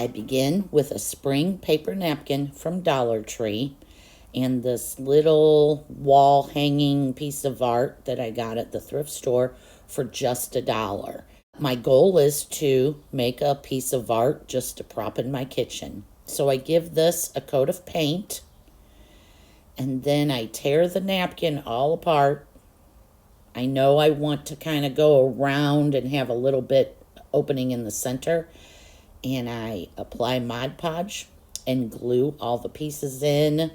I begin with a spring paper napkin from Dollar Tree and this little wall hanging piece of art that I got at the thrift store for just $1. My goal is to make a piece of art just to prop in my kitchen. So I give this a coat of paint, and then I tear the napkin all apart. I know I want to kind of go around and have a little bit opening in the center, and I apply Mod Podge and glue all the pieces in,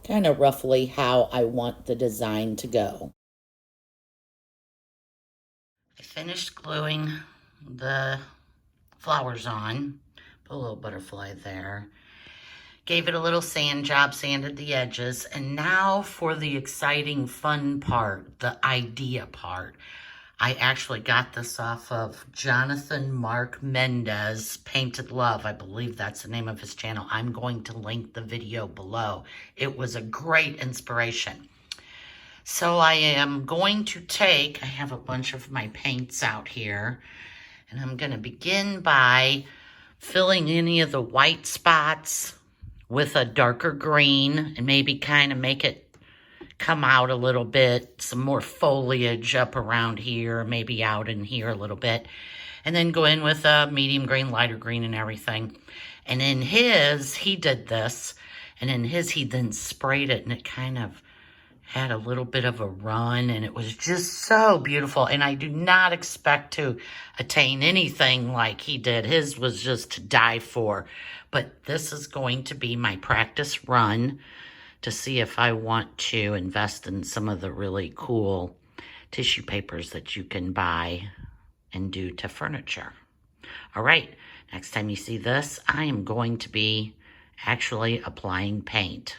kind of roughly how I want the design to go. I finished gluing the flowers on, put a little butterfly there, gave it a little sand job, sanded the edges, and now for the exciting fun part, the idea part. I actually got this off of Jonathan Mark Mendez, Painted Love. I believe that's the name of his channel. I'm going to link the video below. It was a great inspiration. So I am going to I have a bunch of my paints out here, and I'm going to begin by filling any of the white spots with a darker green and maybe kind of make it come out a little bit, some more foliage up around here, maybe out in here a little bit, and then go in with a medium green, lighter green, and everything. And in his, he did this, and in his, he then sprayed it, and it kind of had a little bit of a run, and it was just so beautiful. And I do not expect to attain anything like he did. His was just to die for. But this is going to be my practice run to see if I want to invest in some of the really cool tissue papers that you can buy and do to furniture. All right, next time you see this, I am going to be actually applying paint.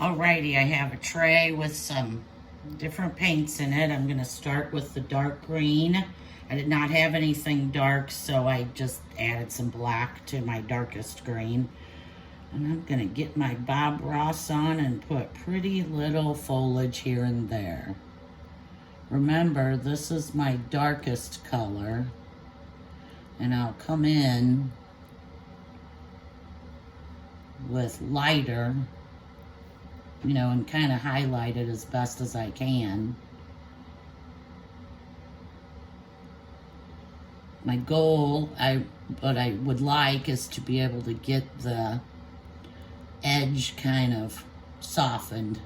Alrighty, I have a tray with some different paints in it. I'm gonna start with the dark green. I did not have anything dark, so I just added some black to my darkest green. And I'm gonna get my Bob Ross on and put pretty little foliage here and there. Remember, this is my darkest color, and I'll come in with lighter, you know, and kind of highlight it as best as I can. My goal, what I would like is to be able to get the edge kind of softened.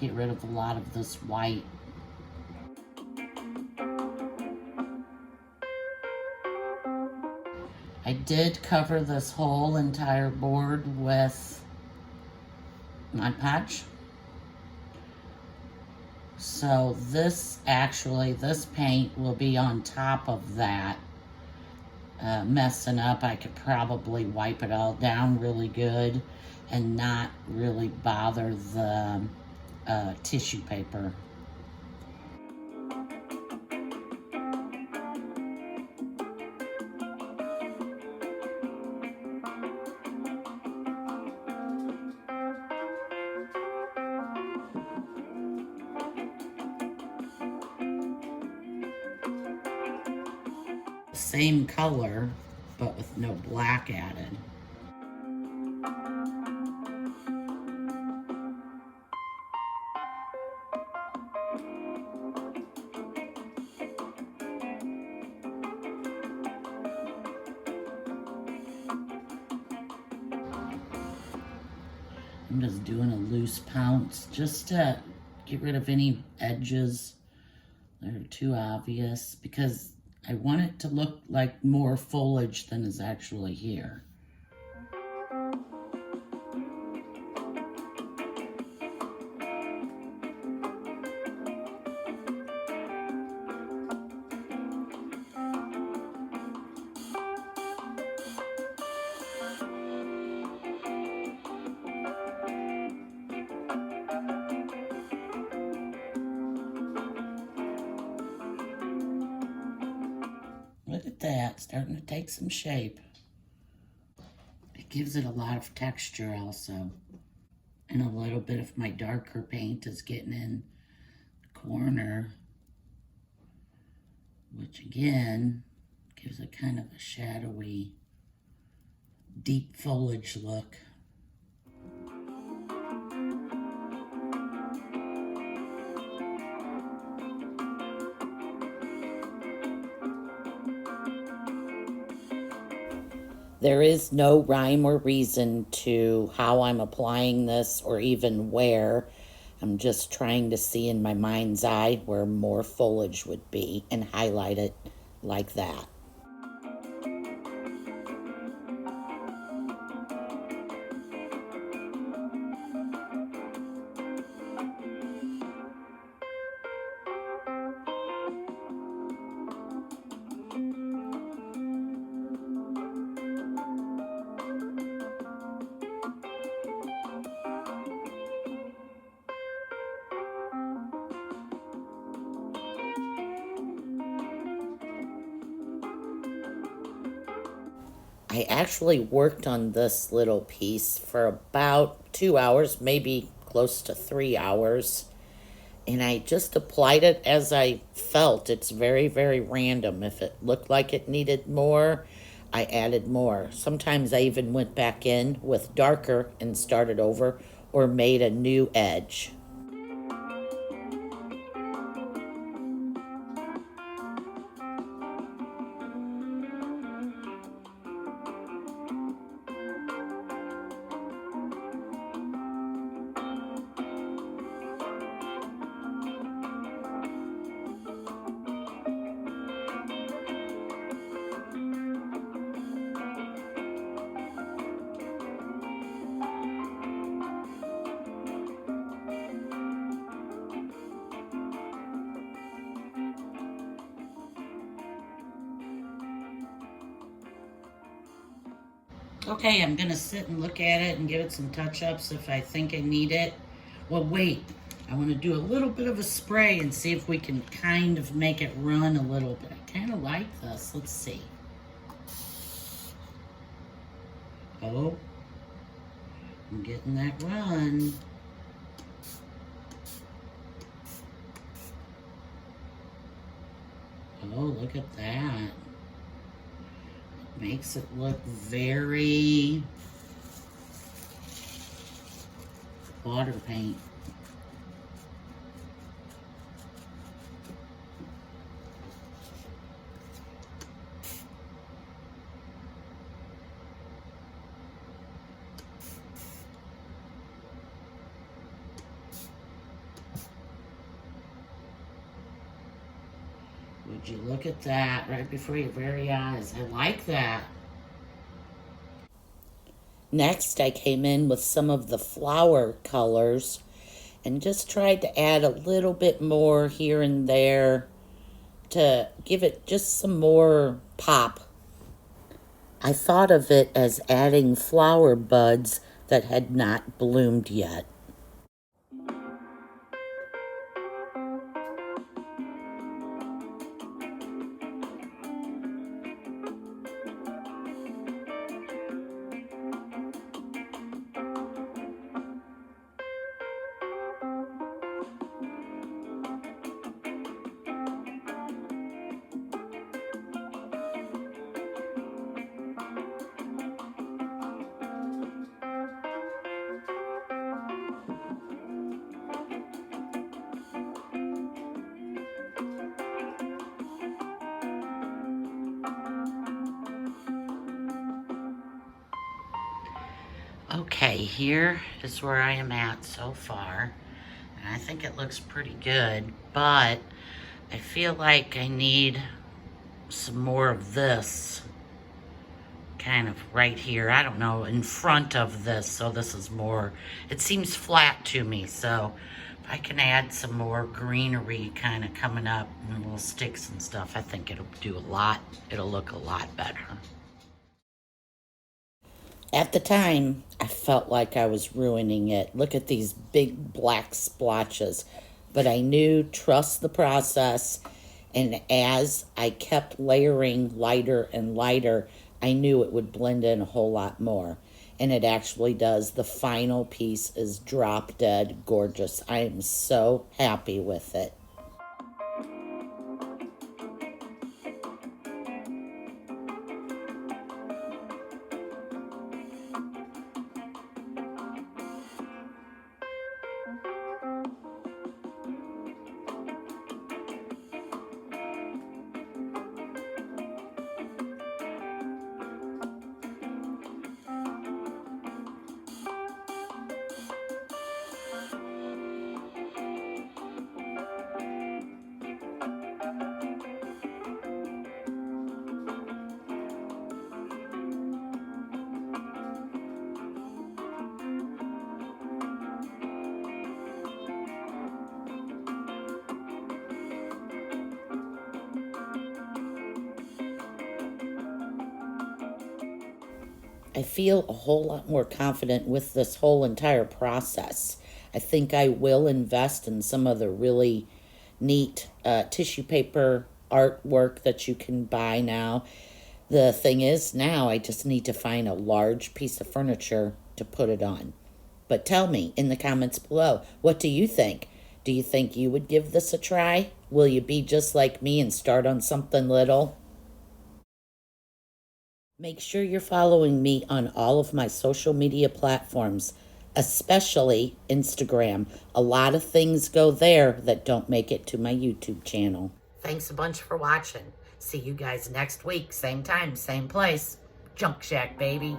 Get rid of a lot of this white. I did cover this whole entire board with Mod Podge. So this paint will be on top of that. Messing up, I could probably wipe it all down really good and not really bother the tissue paper. Same color, but with no black added. I'm just doing a loose pounce just to get rid of any edges that are too obvious, because I want it to look like more foliage than is actually here. Look at that, starting to take some shape. It gives it a lot of texture also. And a little bit of my darker paint is getting in the corner. which again gives a kind of a shadowy, deep foliage look. There is no rhyme or reason to how I'm applying this or even where. I'm just trying to see in my mind's eye where more foliage would be and highlight it like that. I actually worked on this little piece for about 2 hours, maybe close to 3 hours. And I just applied it as I felt. It's very, very random. If it looked like it needed more, I added more. Sometimes I even went back in with darker and started over or made a new edge. Okay, I'm gonna sit and look at it and give it some touch-ups if I think I need it. Well, wait, I wanna do a little bit of a spray and see if we can kind of make it run a little bit. I kinda like this, let's see. Oh, I'm getting that run. Oh, look at that. Makes it look very water paint. Would you look at that right before your very eyes? I like that. Next, I came in with some of the flower colors and just tried to add a little bit more here and there to give it just some more pop. I thought of it as adding flower buds that had not bloomed yet. Okay, here is where I am at so far. And I think it looks pretty good, but I feel like I need some more of this kind of right here. I don't know, in front of this, so this is more, it seems flat to me, so if I can add some more greenery kind of coming up and little sticks and stuff, I think it'll do a lot, it'll look a lot better. At the time, I felt like I was ruining it. Look at these big black splotches. But I knew, trust the process. And as I kept layering lighter and lighter, I knew it would blend in a whole lot more. And it actually does. The final piece is drop dead gorgeous. I am so happy with it. I feel a whole lot more confident with this whole entire process. I think I will invest in some of the really neat tissue paper artwork that you can buy now. The thing is, now I just need to find a large piece of furniture to put it on. But tell me in the comments below, what do you think? Do you think you would give this a try? Will you be just like me and start on something little? Make sure you're following me on all of my social media platforms, especially Instagram. A lot of things go there that don't make it to my YouTube channel. Thanks a bunch for watching. See you guys next week. Same time, same place. Junk Shack, baby.